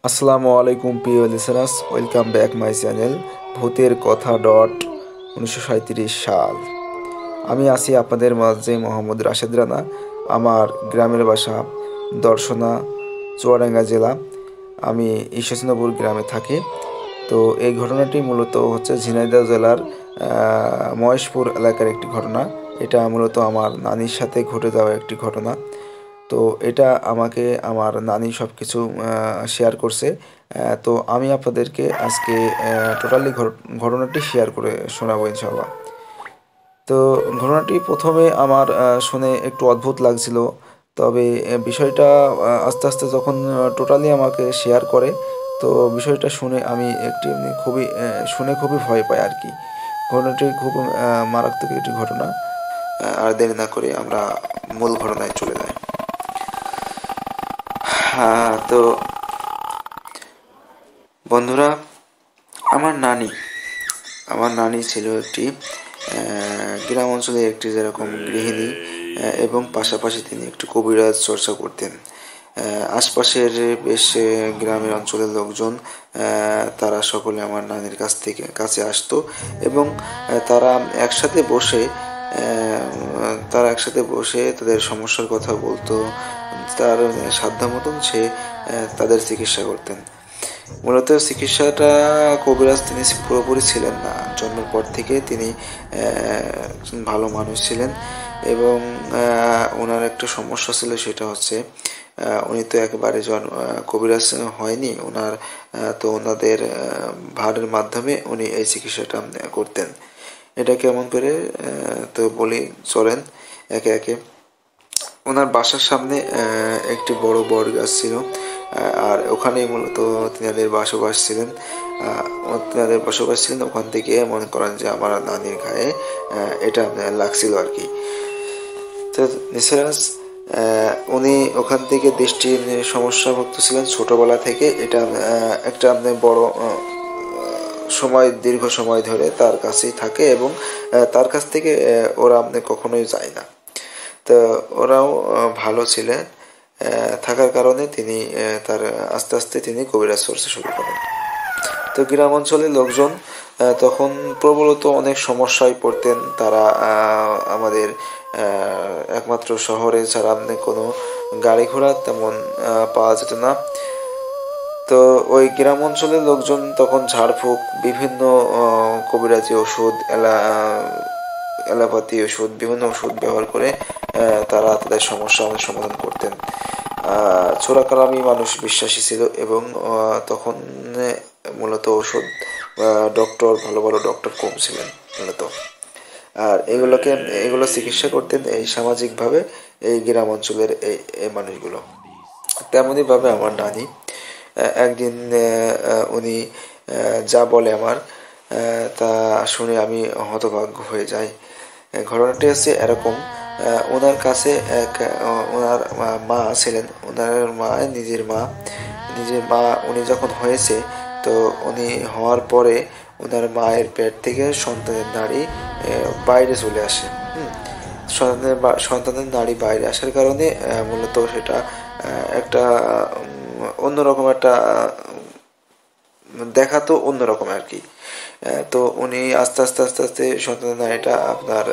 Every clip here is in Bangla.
আসসালামু আলাইকুম প্রিয় listeners, welcome back my channel ভূতের কথা 1937 সাল। আমি আছি আপনাদের মাঝে মোহাম্মদ রাশেদ রানা। আমার গ্রামের বাসা দর্শনা, চুয়াডাঙ্গা জেলা। আমি ঈশ্বরচন্দ্রপুর গ্রামে থাকি। তো এই ঘটনাটি মূলত হচ্ছে ঝিনাইদহ জেলার মহেশপুর এলাকার একটি ঘটনা। এটা মূলত আমার নানির সাথে ঘটে যাওয়া একটি ঘটনা। তো এটা আমাকে আমার নানি সব কিছু শেয়ার করছে। তো আমি আপনাদেরকে আজকে টোটালি ঘটনাটি শেয়ার করে শোনাবো ইনশাল্লাহ। তো ঘটনাটি প্রথমে আমার শুনে একটু অদ্ভুত লাগছিল। তবে বিষয়টা আস্তে আস্তে যখন টোটালি আমাকে শেয়ার করে, তো বিষয়টা শুনে আমি একটি খুবই শুনে খুবই ভয় পাই আর কি। ঘটনাটি খুব মারাত্মক একটি ঘটনা। আর দেরি না করে আমরা মূল ঘটনায় চলে যাই। হ্যাঁ, তো বন্ধুরা, আমার নানি আমার নানি ছিল একটি গ্রাম অঞ্চলে একটি যেরকম গৃহিণী, এবং পাশাপাশি তিনি একটু কবিরাজ চর্চা করতেন। আশপাশের বেশ গ্রামের অঞ্চলের লোকজন তারা সকলে আমার নানির কাছে আসতো, এবং তারা একসাথে বসে তাদের সমস্যার কথা বলতো। তার সাধ্য মতন সে তাদের চিকিৎসা করতেন। মূলত চিকিৎসাটা কবিরাজ তিনি পুরোপুরি ছিলেন না। জন্মের পর থেকে তিনি একজন ভালো মানুষ ছিলেন, এবং ওনার একটা সমস্যা ছিল, সেটা হচ্ছে উনি তো একেবারে কবিরাজ হয়নি ওনার। তো ওনাদের ভাড়ের মাধ্যমে উনি এই চিকিৎসাটা করতেন। এটা কেমন করে তো বলি, চলেন একে একে। ওনার বাসার সামনে একটি বড় বট গাছ ছিল, আর ওখানেই মূলত তিনাদের বসবাস ছিলেন। ওখান থেকে মনে করেন যে আমার নানির গায়ে এটা লাগছিল আর কি। তো নিসারাস উনি ওখান থেকে দৃষ্টি সমস্যাভুক্ত ছিলেন ছোটবেলা থেকে। এটা একটা বড় দীর্ঘ সময় ধরে তার কাছেই থাকে, এবং তার কাছ থেকে ওরা কখনোই যায় না। তো ওরাও ভালো ছিলেন থাকার কারণে তিনি তার আস্তে আস্তে তিনি কবিরাজ চর্চা শুরু করেন। তো গ্রাম অঞ্চলের লোকজন তখন প্রবলত অনেক সমস্যায় পড়তেন। তারা আমাদের একমাত্র শহরে ছাড়া কোনো গাড়ি ঘোড়া তেমন পাওয়া যেত না। তো ওই গ্রাম অঞ্চলের লোকজন তখন ঝাড়ফুঁক, বিভিন্ন কবিরাজি ওষুধ, এলাপাতি ওষুধ, বিভিন্ন ওষুধ ব্যবহার করে তারা তাদের সমস্যা সমাধান করতেন। চোরাকালামি মানুষ বিশ্বাসী ছিল, এবং তখন মূলত ওষুধ ভালো ভালো ডক্টর কম ছিলেন মূলত। আর এগুলো চিকিৎসা করতেন এই সামাজিকভাবে এই গ্রাম অঞ্চলের এই মানুষগুলো। তেমনই ভাবে আমার নানি একদিন উনি যা বলে আমার, তা শুনে আমি হতভাগ্য হয়ে যাই। ঘটনাটি হচ্ছে এরকম, ওনার কাছে ওনার মা ছিলেন। নিজের মা উনি যখন হয়েছে, তো উনি হওয়ার পরে ওনার মায়ের পেট থেকে সন্তানের নাড়ি বাইরে চলে আসে। সন্তানের নাড়ি বাইরে আসার কারণে মূলত সেটা একটা অন্যরকম একটা দেখাতো অন্যরকম আর কি। তো উনি আস্তে আস্তে আস্তে আস্তে সন্তানের নাড়িটা আপনার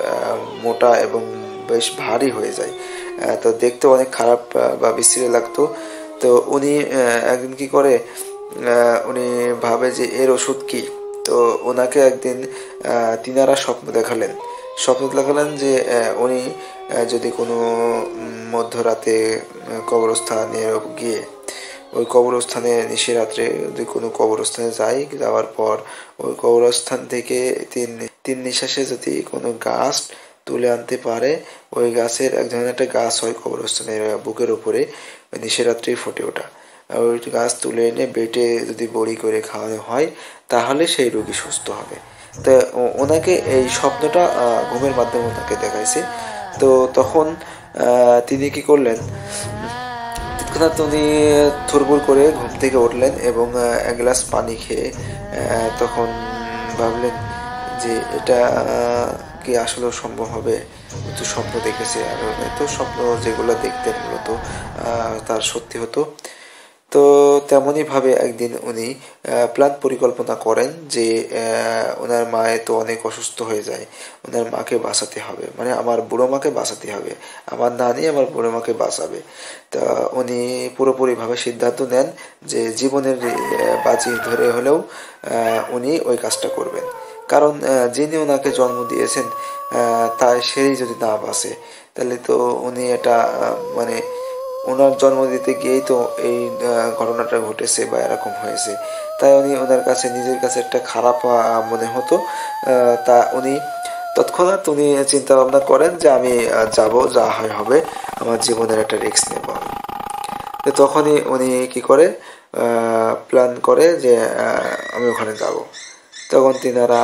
মোটা এবং বেশ ভারী হয়ে যায়। তো দেখতে অনেক খারাপ বা বিশ্রী লাগতো। তো উনি একদিন কি করে, উনি ভাবে যে এর ওষুধ কি। তো ওনাকে একদিন তিনারা স্বপ্ন দেখালেন যে উনি যদি কোনো মধ্যরাতে কবরস্থানে গিয়ে ওই কবরস্থানে নিশিরাত্রে যদি কোনো কবরস্থানে যাওয়ার পর ওই কবরস্থান থেকে তিন নিঃশ্বাসে যদি কোনো গাছ তুলে আনতে পারে, ওই গাছের এক ধরনের একটা গাছ হয় কবরস্থানের বুকের উপরে, ওই নিশিরাত্রি ফোটে ওটা। ওই গাছ তুলে এনে বেটে যদি বড়ি করে খাওয়ানো হয়, তাহলে সেই রোগী সুস্থ হবে। তো ওনাকে এই স্বপ্নটা ঘুমের মাধ্যমে ওনাকে দেখাইছে। তো তখন তিনি কি করলেন, তৎক্ষণাৎ উনি থুরবুর করে ঘুম থেকে উঠলেন, এবং এক গ্লাস পানি খেয়ে তখন ভাবলেন যে এটা কি আসলে সম্ভব হবে। তো স্বপ্ন দেখেছে, আর তো স্বপ্ন যেগুলো দেখতেন মূলত তার সত্যি হতো। তো তেমনইভাবে একদিন উনি প্ল্যান পরিকল্পনা করেন যে ওনার মায়ে তো অনেক অসুস্থ হয়ে যায়, ওনার মাকে বাঁচাতে হবে, মানে আমার বুড়ো মাকে বাঁচাতে হবে, আমার নানি আমার বুড়ো মাকে বাঁচাবে। তা উনি পুরোপুরিভাবে সিদ্ধান্ত নেন যে জীবনের বাজি ধরে হলেও উনি ওই কাজটা করবেন। কারণ যিনি ওনাকে জন্ম দিয়েছেন তাই সেই যদি না বাঁচে তাহলে তো উনি এটা মানে ওনার জন্ম দিতে গিয়েই তো এই ঘটনাটা ঘটেছে বা এরকম হয়েছে। তাই উনি ওনার কাছে নিজের কাছে একটা খারাপ মনে হতো। তা উনি তৎক্ষণাৎ উনি চিন্তা ভাবনা করেন যে আমি যাব, যা হয় হবে, আমার জীবনের একটা রিস্ক নেব আমি। তো তখনই উনি কি করে প্ল্যান করে যে আমি ওখানে যাব। তখন তিনারা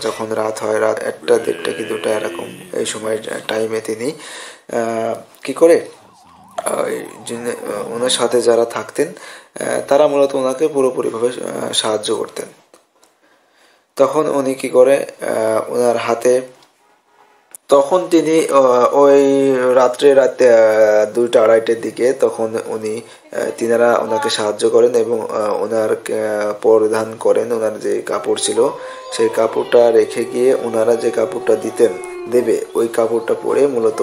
যখন রাত হয়, রাত 1টা 1:30 কি 2টা এরকম এই সময় টাইমে তিনি কি করে ওনার সাথে যারা থাকতেন তারা মূলত ওনাকে পুরোপুরিভাবে সাহায্য করতেন। তখন উনি কি করে ওনার হাতে, তখন তিনি ওই রাত্রে 2টা 2:30টার দিকে তখন উনি তিনারা ওনাকে সাহায্য করেন এবং ওনার পরিধান করেন, ওনার যে কাপড় ছিল সেই কাপড়টা রেখে গিয়ে ওনারা যে কাপড়টা দেবে ওই কাপড়টা পরে মূলত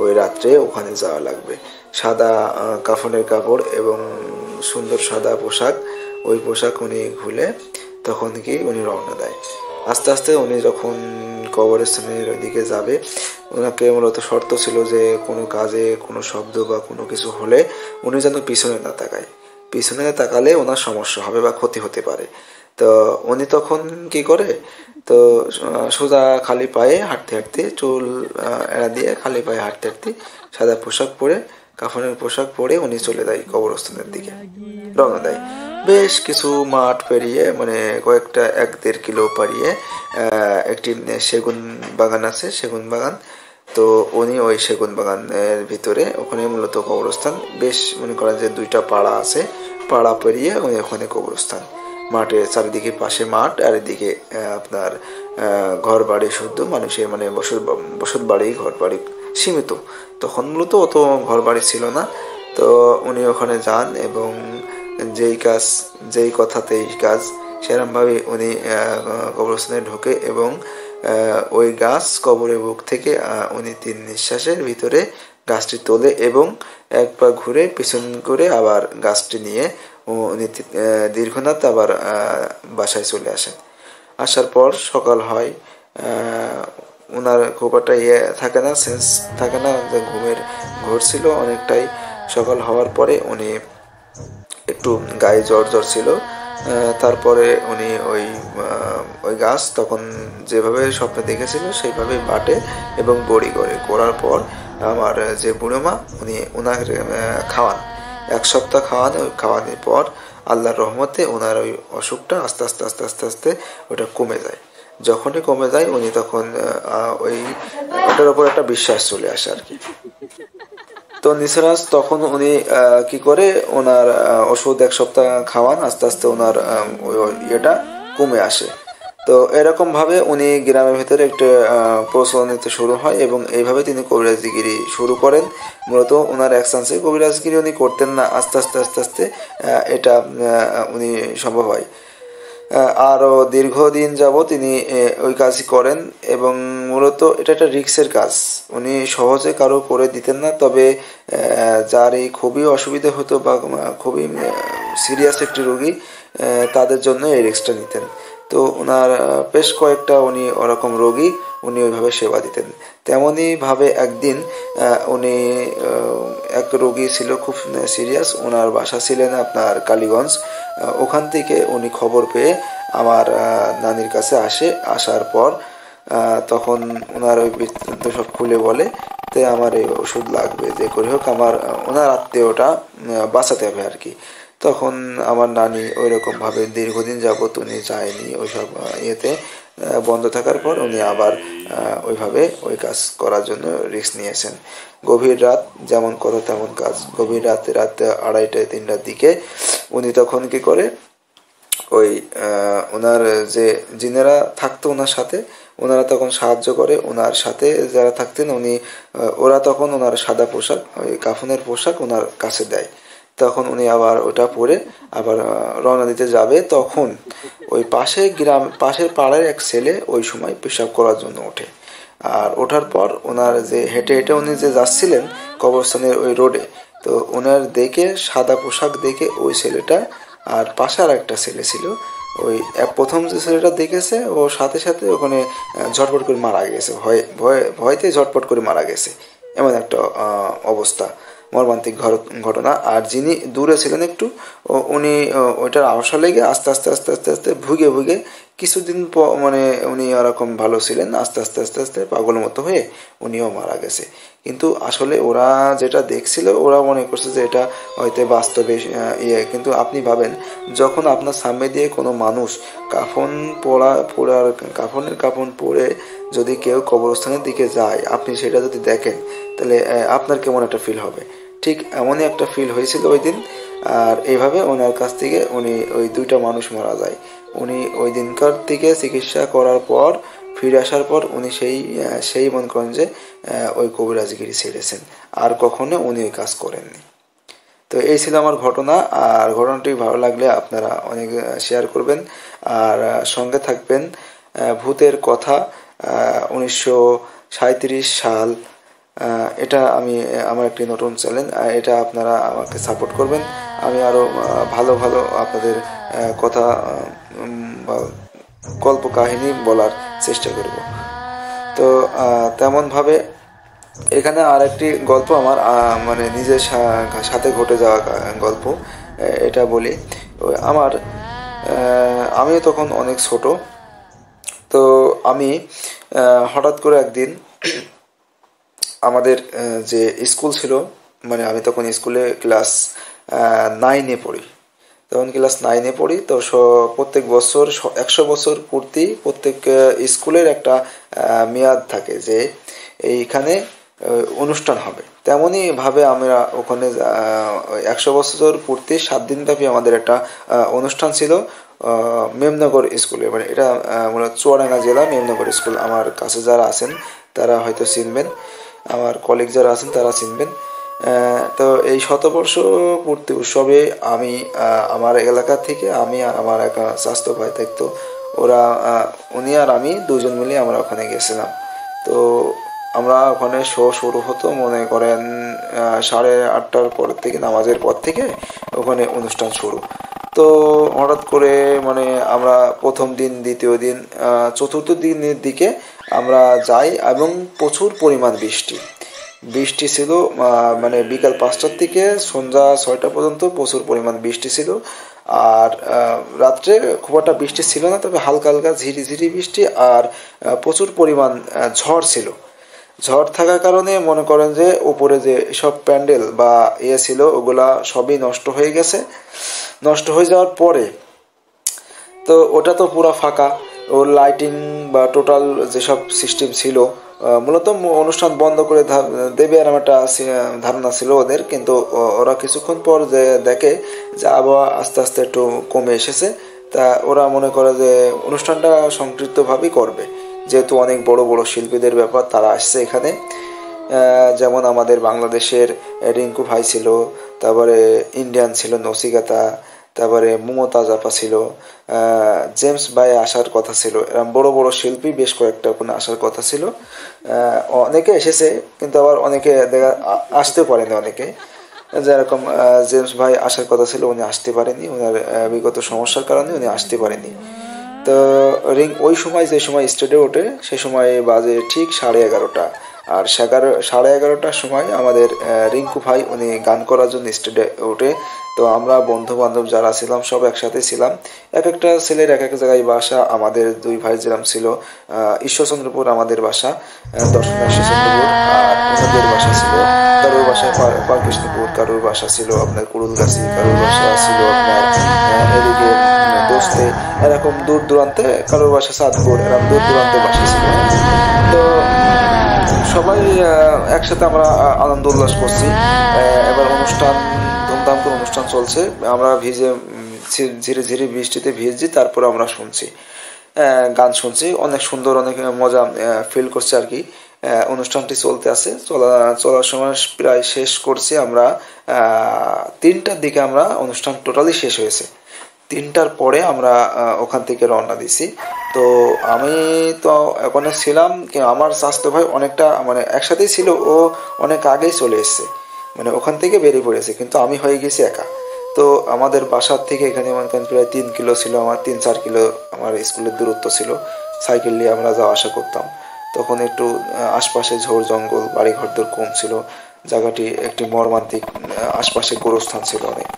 ওই রাত্রে ওখানে যাওয়া লাগবে। সাদা কাফনের কাপড় এবং সুন্দর সাদা পোশাক, ওই পোশাক উনি খুলে তখন কি উনি রওনা দেয়। আস্তে আস্তে উনি যখন কবরস্থানের দিকে যাবে, ওনাকে মূলত শর্ত ছিল যে কোনো কাজে কোনো শব্দ বা কোনো কিছু হলে উনি যেন পিছনে না তাকায়, পিছনে তাকালে ওনার সমস্যা হবে বা ক্ষতি হতে পারে। তো উনি তখন কি করে, তো সোজা খালি পায়ে হাঁটতে হাঁটতে, চুল এড়া দিয়ে খালি পায়ে হাঁটতে হাঁটতে সাদা পোশাক পরে, কাফনের পোশাক পরে উনি চলে যায় কবরস্থানের দিকে, রওনা দেয়। বেশ কিছু মাঠ পেরিয়ে, মানে কয়েকটা 1-1.5 কিলো পারিয়ে একটি সেগুন বাগান আছে, সেগুন বাগান। তো উনি ওই সেগুন বাগানের ভিতরে, ওখানে মূলত কবরস্থান, বেশ মনে করেন যে 2টা পাড়া আছে, পাড়া পেরিয়ে উনি ওখানে কবরস্থান। মাঠের চারিদিকে পাশে মাঠ, আর এদিকে আপনার ঘর বাড়ি, শুদ্ধ মানুষের মানে বসত বাড়ি, ঘর বাড়ি সীমিত। তখন মূলত অত ঘর বাড়ি ছিল না। তো উনি ওখানে যান এবং যেই কথাতেই কাজ, সেরকমভাবে উনি কবরস্থানে ঢোকে এবং ওই গাছ কবরের বুক থেকে উনি 3 নিঃশ্বাসের ভিতরে গাছটি তোলে এবং একবার ঘুরে পিছন করে আবার গাছটি নিয়ে উনি দীর্ঘনাথ আবার বাসায় চলে আসেন। আসার পর সকাল হয়, ওনার খুব একটা থাকে না, সেন্স থাকে না, যে ঘোর ছিল অনেকটাই। সকাল হওয়ার পরে উনি একটু গায়ে জ্বর ছিল। তারপরে উনি ওই গাছ তখন যেভাবে স্বপ্নে দেখেছিল সেইভাবে বাটে এবং বড়ি করার পর আমার যে বুড়ো মা, উনি ওনার খাওয়ান, 1 সপ্তাহ খাওয়ান। ওই খাওয়ানোর পর আল্লাহর রহমতে ওনার ওই অসুখটা আস্তে আস্তে আস্তে আস্তে আস্তে ওটা কমে যায়। যখনই কমে যায় উনি তখন ওই ওটার উপর একটা বিশ্বাস চলে আসে আর কি। তো নিসারাজ তখন উনি কি করে, ওনার ওষুধ 1 সপ্তাহ খাওয়ান, আস্তে আস্তে ওনার ইয়েটা কমে আসে। তো এরকম ভাবে উনি গ্রামের ভিতরে একটা প্রচলিত শুরু হয় এবং এইভাবে তিনি কবিরাজগিরি শুরু করেন। মূলত ওনার এক চান্সে কবিরাজগিরি উনি করতেন না, আস্তে আস্তে আস্তে আস্তে এটা উনি সম্ভব হয়। আরও দীর্ঘদিন যাব তিনি ওই কাজই করেন এবং মূলত এটা একটা রিস্কের কাজ, উনি সহজে কারো করে দিতেন না। তবে যার এই খুবই অসুবিধা হতো বা খুবই সিরিয়াস একটি রোগী, তাদের জন্য এই রিস্কটা নিতেন। তো ওনার বেশ কয়েকটা উনি ওরকম রোগী উনি ওইভাবে সেবা দিতেন। তেমনই ভাবে একদিন উনি এক রোগী ছিল খুব সিরিয়াস, ওনার বাসা ছিলেন আপনার কালীগঞ্জ। ওখান থেকে উনি খবর পেয়ে আমার নানির কাছে আসার পর তখন ওনার ওই বৃত্তান্ত সব খুলে বলে, তে আমার এই ওষুধ লাগবে, যে করে হোক আমার ওনার আত্মীয়টা বাঁচাতে হবে আর কি। তখন আমার নানি ওই রকম ভাবে দীর্ঘদিন যাবত উনি যায়নি ওইসব ইয়েতে, বন্ধ থাকার পর উনি আবার ওইভাবে ওই কাজ করার জন্য রিস্ক নিয়েছেন। গভীর রাত, যেমন কথা তেমন কাজ। গভীর রাতে 2:30 3টার দিকে উনি তখন কি করে, ওই ওনার যে জিনেরা থাকতো ওনার সাথে, ওনারা তখন সাহায্য করে। ওনার সাথে যারা থাকতেন ওরা তখন ওনার সাদা পোশাক, ওই কাফনের পোশাক ওনার কাছে দেয়। তখন উনি আবার ওটা পরে আবার রওনা দিতে যাবে। তখন ওই পাশের পাড়ার এক ছেলে ওই সময় পেশাব করার জন্য ওঠে। আর ওঠার পর ওনার যে হেঁটে হেঁটে উনি যে যাচ্ছিলেন কবরস্থানের ওই রোডে, তো ওনার দেখে সাদা পোশাক দেখে ওই ছেলেটা আর পাশে আর একটা ছেলে ছিল, ওই প্রথম যে ছেলেটা দেখেছে ও সাথে সাথে ওখানে ঝটপট করে মারা গেছে, ভয়তে ঝটপট করে মারা গেছে। এমন একটা অবস্থা, মর্মান্তিক ঘটনা। আর যিনি দূরে ছিলেন একটু, উনি ওইটার আশা লেগে আস্তে আস্তে আস্তে আস্তে আস্তে ভুগে ভুগে কিছুদিন মানে উনি ওরকম ভালো ছিলেন, আস্তে আস্তে আস্তে আস্তে পাগল মতো হয়ে উনিও মারা গেছে। কিন্তু আসলে ওরা যেটা দেখছিল ওরা মনে করছে যে এটা হয়তো বাস্তবে কিন্তু আপনি ভাবেন, যখন আপনার সামনে দিয়ে কোনো মানুষ কাফন পরে যদি কেউ কবরস্থানের দিকে যায়, আপনি সেটা যদি দেখেন তাহলে আপনার কেমন একটা ফিল হবে। ঠিক এমনই একটা ফিল হয়েছিল ওই দিন। আর এইভাবে ওনার কাছ থেকে উনি ওই দুইটা মানুষ মারা যায়। উনি ওই দিনকার থেকে চিকিৎসা করার পর ফিরে আসার পর উনি সেই মনে করেন যে ওই কবিরাজগিরি ছেড়েছেন, আর কখনো উনি ওই কাজ করেননি। তো এই ছিল আমার ঘটনা। আর ঘটনাটি ভালো লাগলে আপনারা অনেক শেয়ার করবেন আর সঙ্গে থাকবেন। ভূতের কথা 1937 সাল, এটা আমার একটি নতুন চ্যানেল, এটা আপনারা আমাকে সাপোর্ট করবেন। আমি আরও ভালো ভালো আপনাদের কথা গল্প কাহিনী বলার চেষ্টা করব। তো তেমনভাবে এখানে আর একটি গল্প আমার মানে নিজের সাথে ঘটে যাওয়া গল্প, এটা বলি। আমিও তখন অনেক ছোট। তো আমি হঠাৎ করে একদিন আমাদের যে স্কুল ছিল, মানে আমি তখন স্কুলে ক্লাস 9-এ পড়ি, তো প্রত্যেক বছর 100 বছর পূর্তি প্রত্যেক স্কুলের একটা মেয়াদ থাকে যে এইখানে অনুষ্ঠান হবে। তেমনই ভাবে আমরা ওখানে 100 বছর পূর্তি 7 দিন ব্যাপী আমাদের একটা অনুষ্ঠান ছিল মেমনগর স্কুলে। মানে এটা মূলত চুয়াডাঙ্গা জেলা মেমনগর স্কুল। আমার কাছে যারা আছেন তারা হয়তো চিনবেন, আমার কলিগ যারা আছেন তারা চিনবেন। তো এই শতবর্ষ পূর্তি উৎসবে আমি আমার এলাকা থেকে আমি আর আমার এক স্বাস্থ্য ভাই থাকতো, উনি আর আমি দুজন মিলে আমরা ওখানে গেছিলাম। তো আমরা ওখানে শো শুরু হতো মনে করেন 8:30টার পর থেকে, নামাজের পর থেকে ওখানে অনুষ্ঠান শুরু। তো হঠাৎ করে মানে আমরা প্রথম দিন, দ্বিতীয় দিন, চতুর্থ দিনের দিকে আমরা যাই এবং প্রচুর পরিমাণ বৃষ্টি ছিল। মানে বিকাল 5টার থেকে সন্ধ্যা 6টা পর্যন্ত প্রচুর পরিমাণ বৃষ্টি ছিল। আর রাত্রে খুব একটা বৃষ্টি ছিল না, তবে হালকা হালকা ঝিরিঝিরি বৃষ্টি আর প্রচুর পরিমাণ ঝড় ছিল। ঝড় থাকার কারণে মনে করেন যে উপরে যে সব প্যান্ডেল বা ছিল ওগুলা সবই নষ্ট হয়ে গেছে। নষ্ট হয়ে যাওয়ার পরে তো ওটা তো পুরো ফাঁকা, ওর লাইটিং বা টোটাল যেসব সিস্টেম ছিল মূলত অনুষ্ঠান বন্ধ করে দেবে এরকম একটা ধারণা ছিল ওদের। কিন্তু ওরা কিছুক্ষণ পর যে দেখে যে আবহাওয়া আস্তে আস্তে একটু কমে এসেছে, তা ওরা মনে করে যে অনুষ্ঠানটা সংক্ষিপ্তভাবেই করবে, যেহেতু অনেক বড় বড় শিল্পীদের ব্যাপার, তারা আসছে এখানে। যেমন আমাদের বাংলাদেশের রিঙ্কু ভাই ছিল, তারপরে ইন্ডিয়ান ছিল নসিকাতা, তারপরে মমতাজ আপা ছিল, জেমস ভাই আসার কথা ছিল। এরকম বড় বড় শিল্পী বেশ কয়েকটা ওখানে আসার কথা ছিল। অনেকে এসেছে কিন্তু আবার অনেকে আসতে পারেনি। অনেকে যেরকম জেমস ভাই আসার কথা ছিল, উনি আসতে পারেনি, ওনার বিগত সমস্যার কারণে উনি আসতে পারেনি। তো ওই সময় যে সময় স্টেজে ওঠে সে সময় বাজে ঠিক 11:30, আর 11:30টার সময় আমাদের রিঙ্কু ভাই উনি গান করার জন্য স্টেজে ওঠে। তো আমরা বন্ধু বান্ধব যারা ছিলাম সব একসাথে ছিলাম। এক একটা ছেলের এক এক জায়গায় বাসা। আমাদের দুই ভাই যেরকম ছিল, ঈশ্বরচন্দ্রপুর আমাদের বাসা, দর্শনা ঈশ্বরচন্দ্রপুর, আর ওনাদের বাসা ছিল কারোর বাসায় পারকৃষ্ণপুর, কারোর বাসা ছিল আপনার কুড়ুলগাছি, কারোর বাসা ছিল আপনার এদিকে বসতে, এরকম দূর দূরান্তে, কারোর বাসা চাঁদপুর, এরকম দূর দূরান্তে বাসা ছিল। তো সবাই একসাথে আমরা আনন্দ উল্লাস করছি। এবার ধুমধাম করে অনুষ্ঠান চলছে, আমরা ধীরে ধীরে বৃষ্টিতে ভিজছি, তারপর আমরা শুনছি, গান শুনছি, অনেক সুন্দর, অনেক মজা ফিল করছে আর কি। অনুষ্ঠানটি চলতে আছে, চলার সময় প্রায় শেষ করছি আমরা 3টার দিকে, আমরা অনুষ্ঠান টোটালি শেষ হয়েছে। 3টার পরে আমরা ওখান থেকে রওনা দিছি। তো আমি তো ওখানে ছিলাম, আমার স্বাস্থ্য ভাই অনেকটা মানে একসাথেই ছিল, ও অনেক আগেই চলে এসছে, মানে ওখান থেকে বেরিয়ে পড়েছে, কিন্তু আমি হয়ে গেছি একা। তো আমাদের বাসার থেকে এখানে মনে করেন প্রায় 3 কিলো ছিল, আমার 3-4 কিলো আমার স্কুলের দূরত্ব ছিল। সাইকেল নিয়ে আমরা যাওয়া আসা করতাম। তখন একটু আশপাশে ঝোড় জঙ্গল, বাড়ি ঘরদোর কম ছিল, জায়গাটি একটি মর্মান্তিক, আশপাশে গোরস্থান ছিল অনেক।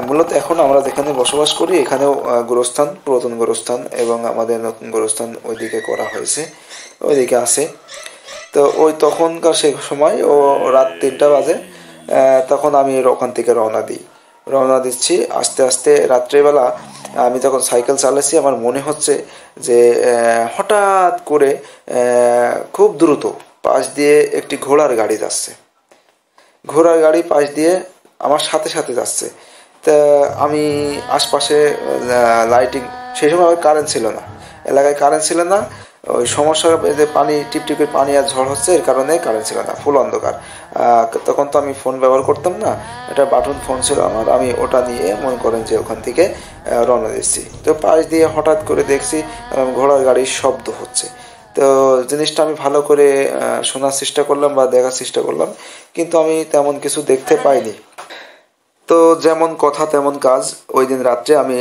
মূলত এখন আমরা যেখানে বসবাস করি এখানেও গোরস্থান, পুরাতন গোরস্থান এবং আমাদের নতুন গোরস্থান ওইদিকে করা হয়েছে, ওইদিকে আছে। তো ওই তখনকার সেই সময় ও রাত 3টা বাজে, তখন আমি ওখান থেকে রওনা দিচ্ছি আস্তে আস্তে। রাত্রেবেলা আমি তখন সাইকেল চালাচ্ছি, আমার মনে হচ্ছে যে হঠাৎ করে খুব দ্রুত পাশ দিয়ে একটি ঘোড়ার গাড়ি যাচ্ছে, ঘোড়ার গাড়ি পাশ দিয়ে আমার সাথে সাথে যাচ্ছে। তা আমি আশপাশে লাইটিং, সেই সময় কারেন্ট ছিল না, এলাকায় কারেন্ট ছিল না, ওই সমস্যা যে পানি টিপটিপের পানি আর ঝড় হচ্ছে এর কারণে কারেন্ট ছিল না, ফুল অন্ধকার। তখন তো আমি ফোন ব্যবহার করতাম না, এটা বাটন ফোন ছিল আমার, আমি ওটা নিয়ে মনে করেন যে ওখান থেকে রওনা দিচ্ছি। তো পাশ দিয়ে হঠাৎ করে দেখছি ঘোড়ার গাড়ির শব্দ হচ্ছে। তো জিনিসটা আমি ভালো করে শোনার চেষ্টা করলাম বা দেখার চেষ্টা করলাম, কিন্তু আমি তেমন কিছু দেখতে পাইনি। তো যেমন কথা তেমন কাজ, ওই দিন রাত্রে আমি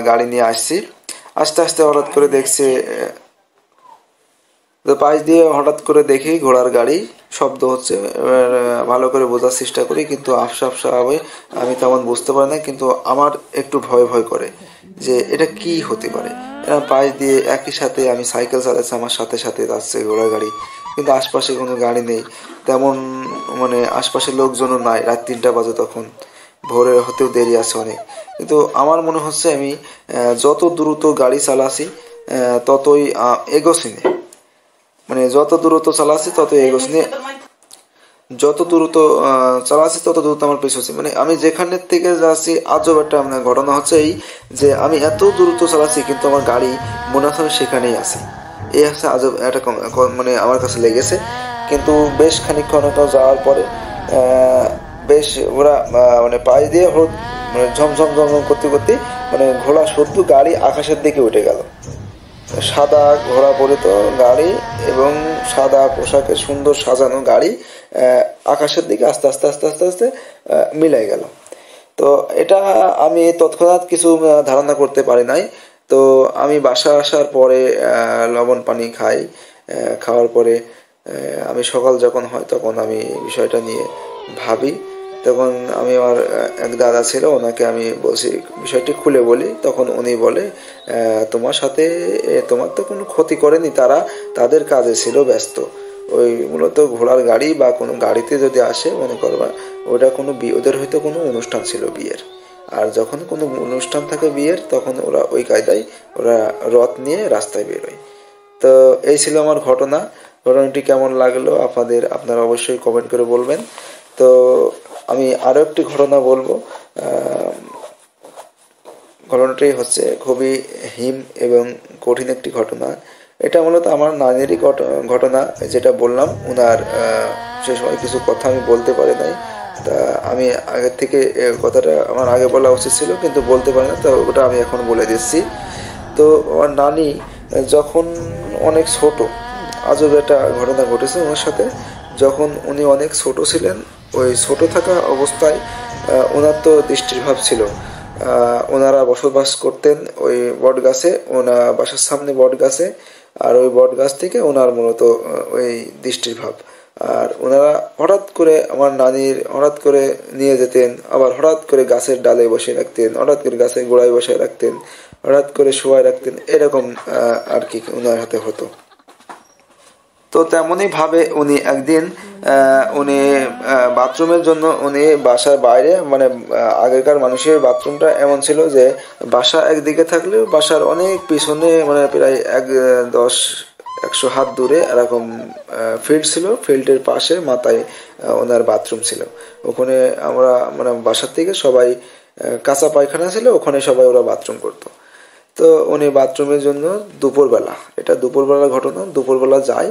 গাড়ি নিয়ে আসছি, আস্তে আস্তে হঠাৎ করে দেখছি, তো পাশ দিয়ে হঠাৎ করে দেখি ঘোড়ার গাড়ি শব্দ হচ্ছে। ভালো করে বোঝার চেষ্টা করি, কিন্তু আফসা আফসা হবে, আমি তেমন বুঝতে পারি না, কিন্তু আমার একটু ভয় ভয় করে যে এটা কি হতে পারে। পাশ দিয়ে একই সাথে আমি সাইকেল চালাচ্ছি, আমার সাথে সাথে যাচ্ছে ঘোড়ার গাড়ি, কিন্তু আশপাশে কোনো গাড়ি নেই তেমন, মানে আশপাশে লোকজনও নাই, রাত 3টা বাজে, তখন ভোরে হতেও দেরি আছে অনেক। কিন্তু আমার মনে হচ্ছে আমি যত দ্রুত গাড়ি চালাছি ততই এগোছি, মানে যত দ্রুত চালাচ্ছি তত এগোছি, যত দ্রুত চালাচ্ছি তত দ্রুত আমার পিছু হচ্ছে। মানে আমি যেখানের থেকে যাচ্ছি, আজব একটা মানে ঘটনা হচ্ছে এই যে আমি এত দ্রুত চালাচ্ছি কিন্তু আমার গাড়ি মনে হচ্ছে আমি সেখানেই আছি। এই হচ্ছে আজব একটা মানে আমার কাছে লেগেছে। কিন্তু বেশ খানিকক্ষণ যাওয়ার পরে বেশ ওরা মানে পায়ে দিয়ে মানে ঝমঝম ঝমঝম করতে করতে মানে ঘোড়া শুদ্ধ গাড়ি আকাশের দিকে উঠে গেল। সাদা ঘোড়া পরিত গাড়ি এবং সাদা পোশাকে সুন্দর সাজানো গাড়ি আকাশের দিকে আস্তে আস্তে আস্তে আস্তে আস্তে মিলাই গেল। তো এটা আমি তৎক্ষণাৎ কিছু ধারণা করতে পারি নাই। তো আমি বাসা আসার পরে লবণ পানি খাই, খাওয়ার পরে আমি সকাল যখন হয় তখন আমি বিষয়টা নিয়ে ভাবি। তখন আমি আমার এক দাদা ছিল, ওনাকে আমি বলছি বিষয়টি খুলে বলি। তখন উনি বলে তোমার সাথে, তোমার তো কোনো ক্ষতি করেনি, তারা তাদের কাজে ছিল ব্যস্ত। ওই মূলত ঘোড়ার গাড়ি বা কোনো গাড়িতে যদি আসে মনে করবা ওটা কোনো ওদের হয়তো কোনো অনুষ্ঠান ছিল বিয়ের, আর যখন কোনো অনুষ্ঠান থাকে বিয়ের তখন ওরা ওই কায়দায় ওরা রথ নিয়ে রাস্তায় বেরোয়। তো এই ছিল আমার ঘটনাটি কেমন লাগলো আপনারা অবশ্যই কমেন্ট করে বলবেন। তো আমি আরো একটি ঘটনা বলবো। ঘটনাটি হচ্ছে খুবই হিম এবং কঠিন একটি ঘটনা। এটা মূলত আমার নানিরই ঘটনা, যেটা বললাম। ওনার সে সময় কিছু কথা আমি বলতে পারি নাই, তা আমি আগের থেকে কথাটা আমার আগে বলা উচিত ছিল কিন্তু বলতে পারি না, তো ওটা আমি এখন বলে দিচ্ছি। তো আমার নানি যখন অনেক ছোট, আজব একটা ঘটনা ঘটেছে ওনার সাথে। যখন উনি অনেক ছোট ছিলেন, ওই ছোট থাকা অবস্থায় ওনার তো দৃষ্টির ভাব ছিল। ওনারা বসবাস করতেন ওই বট গাছে, ওনার বাসার সামনে বট গাছে, আর ওই বট গাছ থেকে ওনার মূলত ওই দৃষ্টির ভাব। আর ওনারা হঠাৎ করে আমার নানির হঠাৎ করে নিয়ে যেতেন, আবার হঠাৎ করে গাছের ডালে বসে রাখতেন, হঠাৎ করে গাছের গোড়ায় বসে রাখতেন, হঠাৎ করে শোয়াই রাখতেন, এরকম আর কি ওনার হাতে হতো। তো তেমনই ভাবে উনি একদিন উনি বাথরুমের জন্য উনি বাসার বাইরে, মানে আগেকার মানুষের বাথরুমটা এমন ছিল যে বাসা একদিকে থাকলেও বাসার অনেক পিছনে, মানে প্রায় 100 হাত দূরে এরকম ফিল্ড ছিল, ফিল্ডের পাশে মাথায় ওনার বাথরুম ছিল। ওখানে আমরা মানে বাসার থেকে সবাই, কাঁচা পায়খানা ছিল, ওখানে সবাই ওরা বাথরুম করতো। তো উনি বাথরুমের জন্য দুপুরবেলা, এটা দুপুরবেলার ঘটনা, দুপুরবেলা যায়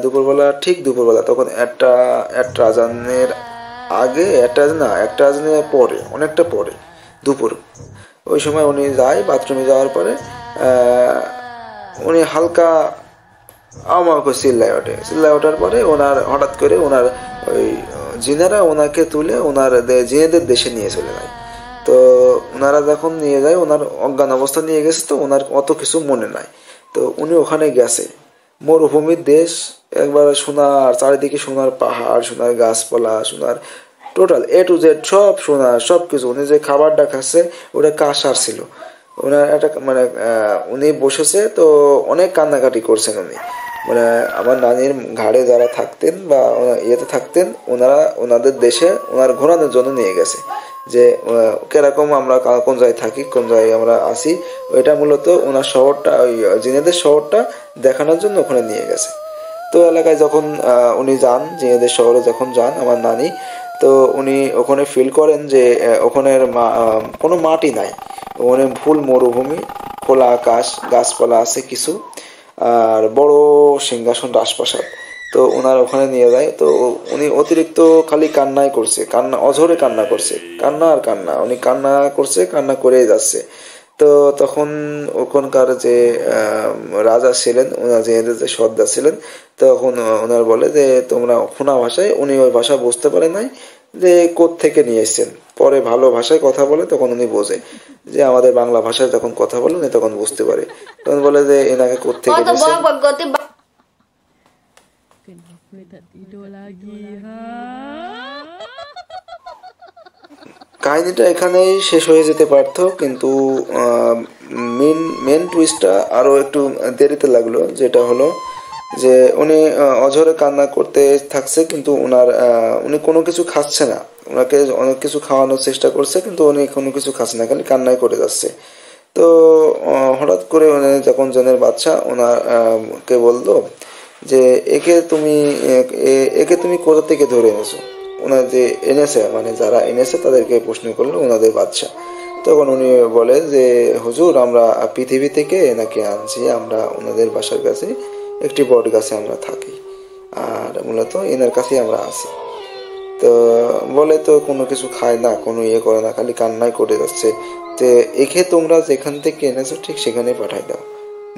দুপুরবেলা, ঠিক দুপুরবেলা, তখন একটা আজানের আগে, একটা আজানের পরে, অনেকটা পরে, দুপুর, ওই সময় উনি যায় বাথরুমে। যাওয়ার পরে উনি হালকা আমাকে চিল্লায় ওঠার পরে ওনার হঠাৎ করে ওনার ওই জিনেরা ওনাকে তুলে ওনার জিনেদের দেশে নিয়ে চলে যায়। তো ওনারা যখন নিয়ে যায়, ওনার অজ্ঞান অবস্থা নিয়ে গেছে, তো ওনার অত কিছু মনে নাই। তো উনি ওখানে গেছে, মরুভূমির দেশ, একবার সোনার, চারিদিকে সোনার পাহাড়, সোনার গাছপালা, সোনার টোটাল A to Z সব সোনার, সব কিছু। উনি যে খাবারটা খাচ্ছে ওটা কাঁসার ছিল। ওনার একটা মানে উনি বসেছে, তো অনেক কান্নাকাটি করছেন উনি। মানে আমার নানির ঘাড়ে যারা থাকতেন বা ইয়েতে থাকতেন, ওনাদের দেশে ওনার ঘোরানোর জন্য নিয়ে গেছে, যে কিরকম আমরা কোন জায়গায় থাকি, কোন জায়গায় আমরা আসি, ওইটা মূলত ওনার শহরটা, ওই জিনেদের শহরটা দেখানোর জন্য ওখানে নিয়ে গেছে। তো এলাকায় যখন উনি যান, জিনেদের শহরে যখন যান আমার নানি, তো উনি ওখানে ফিল করেন যে ওখানের কোনো মাটি নাই, ওখানে ফুল মরুভূমি, খোলা আকাশ, গাছপালা আছে কিছু, আর বড় সিংহাসন, রাজপ্রাসাদ। তো ওনার ওখানে নিয়ে যায়। তো উনি অতিরিক্ত খালি কান্নাই করছে, অঝরে কান্না করছে, কান্না আর কান্না, উনি কান্না করছে, কান্না করেই যাচ্ছে। তো তখন ওখানকার যে রাজা ছিলেন, ওনার যে সর্দার ছিলেন, তখন ওনার বলে যে তোমরা খুনা ভাষায়, উনি ওই ভাষা বুঝতে পারে নাই যে কোত্থেকে নিয়ে এসছেন। পরে ভালো ভাষায় কথা বলে, তখন উনি বোঝে যে আমাদের বাংলা ভাষায় যখন কথা বলে উনি তখন বুঝতে পারে। তখন বলে যে এনাকে কোত্থেকে নিয়েছেন। কাহিনীটা এখানেই শেষ হয়ে যেতে পারত, কিন্তু মেন টুইস্টটা আরো একটু দেরিতে লাগলো, যেটা হলো যে উনি অঝরে কান্না করতে থাকছে, কিন্তু উনি কোনো কিছু খাচ্ছে না। ওনাকে অনেক কিছু খাওয়ানোর চেষ্টা করছে, কিন্তু উনি কোনো কিছু খাচ্ছে না, খালি কান্নাই করে যাচ্ছে। তো হঠাৎ করে উনি যখন জনের বাচ্চা কে বললো যে একে তুমি কোথা থেকে ধরে এনেছো। ওনার যে এনেছে, মানে যারা এনেছে তাদেরকে প্রশ্ন করলো ওনাদের বাচ্চা। তখন উনি বলে যে হুজুর, আমরা পৃথিবী থেকে এনাকে আনছি, আমরা ওনাদের বাসার কাছে একটি বট গাছে আমরা থাকি, আর মূলত এনার কাছেই আমরা আছি। তো বলে তো কোনো কিছু খায় না, কোনো ইয়ে করে না, খালি কান্নাই করে যাচ্ছে। তো একে তোমরা যেখান থেকে এনেছো ঠিক সেখানে পাঠাই দাও,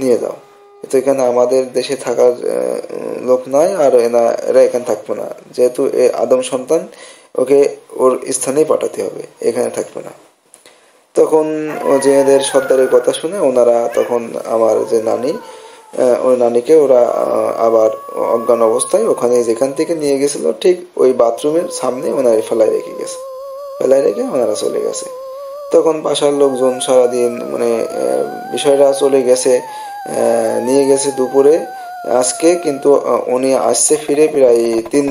নিয়ে যাও। তো এখানে আমাদের দেশে থাকার লোক নয়, আর এরা এখানে থাকবে না, যেহেতু এ আদম সন্তান, ওকে ওর স্থানেই পাঠাতে হবে, এখানে থাকবে না। তখন জেনেদের সর্দারের কথা শুনে ওনারা তখন আমার যে নানি, ওই নানিকে ওরা আবার অজ্ঞান অবস্থায় ওখানে যেখান থেকে নিয়ে গেছিল ঠিক ওই বাথরুমের সামনে ওনারা ফেলায় রেখে ওনারা চলে গেছে। তখন বাসার লোকজন সারাদিন মানে বিষয়টা চলে গেছে, নিয়ে গেছে দুপুরে আজকে, কিন্তু উনি আসছে ফিরে প্রায় 3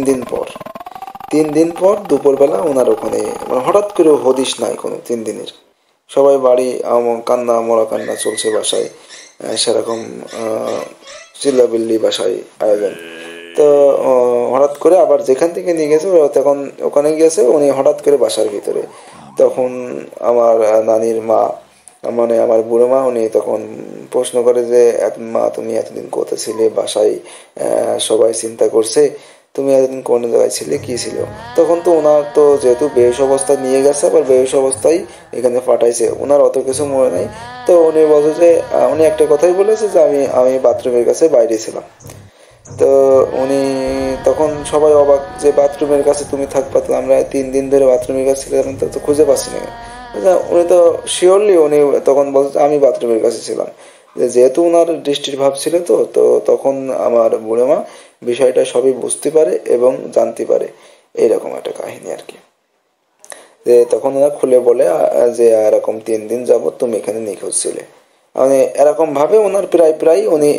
দিন পর দুপুরবেলা ওনার ওখানে মানে হঠাৎ করে হদিশ নাই কোনো 3 দিনের। সবাই বাড়ি কান্না, মরা কান্না চলছে বাসায়, সেরকম চিল্লাবিল্লি বাসায় আয়োজন। তো হঠাৎ করে আবার যেখান থেকে নিয়ে গেছে তখন ওখানে গেছে উনি হঠাৎ করে বাসার ভিতরে। তখন আমার নানির মা, মানে আমার বুড়ো মা, উনি তখন প্রশ্ন করে যে মা, তুমি এতদিন কোথায় ছিলে, বাসায় সবাই চিন্তা করছে, তুমি এতদিন কোন জায়গায় ছিলে, কি ছিল। তখন তো ওনার তো যেহেতু বেহুশ অবস্থায় নিয়ে গেছে, আবার বেহুশ অবস্থায় এখানে পাঠাইছে, ওনার অত কিছু মনে নাই। তো উনি বলছে যে উনি একটা কথাই বলেছে যে আমি বাথরুমের কাছে বাইরে ছিলাম। তো উনি তখন সবাই অবাক যে বাথরুমের কাছে তুমি থাকবা, তো আমরা 3 দিন ধরে বাথরুমের কাছে ছিলাম, তো খুঁজে পাচ্ছি না। উনি তো শিওরলি উনি তখন বলছে আমি বাথরুমের কাছে ছিলাম। যেহেতু ওনার দৃষ্টির ভাব ছিল, তো তখন আমার বুড়ো মা বিষয়টা সবই বুঝতে পারে এবং জানতে পারে, এইরকম একটা কাহিনী আর কি। যে তখন ওরা খুলে বলে যে এরকম 3 দিন যাবত তুমি এখানে নিখোঁজ ছিলে। মানে এরকম ভাবে ওনার প্রায় উনি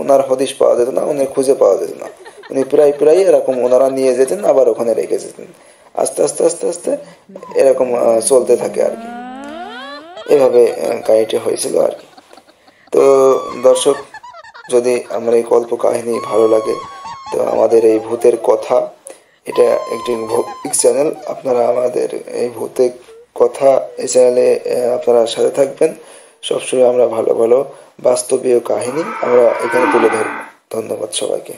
ওনার হদিশ পাওয়া যেত না, উনি খুঁজে পাওয়া যেত না। উনি প্রায় এরকম ওনারা নিয়ে যেতেন, আবার ওখানে রেখে যেতেন। আস্তে আস্তে আস্তে আস্তে এরকম চলতে থাকে আর কি। এভাবে কাহিনীটি হয়েছিল আর কি। তো দর্শক, যদি আমার এই গল্প কাহিনী ভালো লাগে, তো আমাদের এই ভূতের কথা, এটা একটি ভৌতিক চ্যানেল, আপনারা আমাদের এই ভূতের কথা এই চ্যানেলে আপনারা সাথে থাকবেন। সবসময় আমরা ভালো ভালো বাস্তবীয় কাহিনী আমরা এখানে তুলে ধরব। ধন্যবাদ সবাইকে।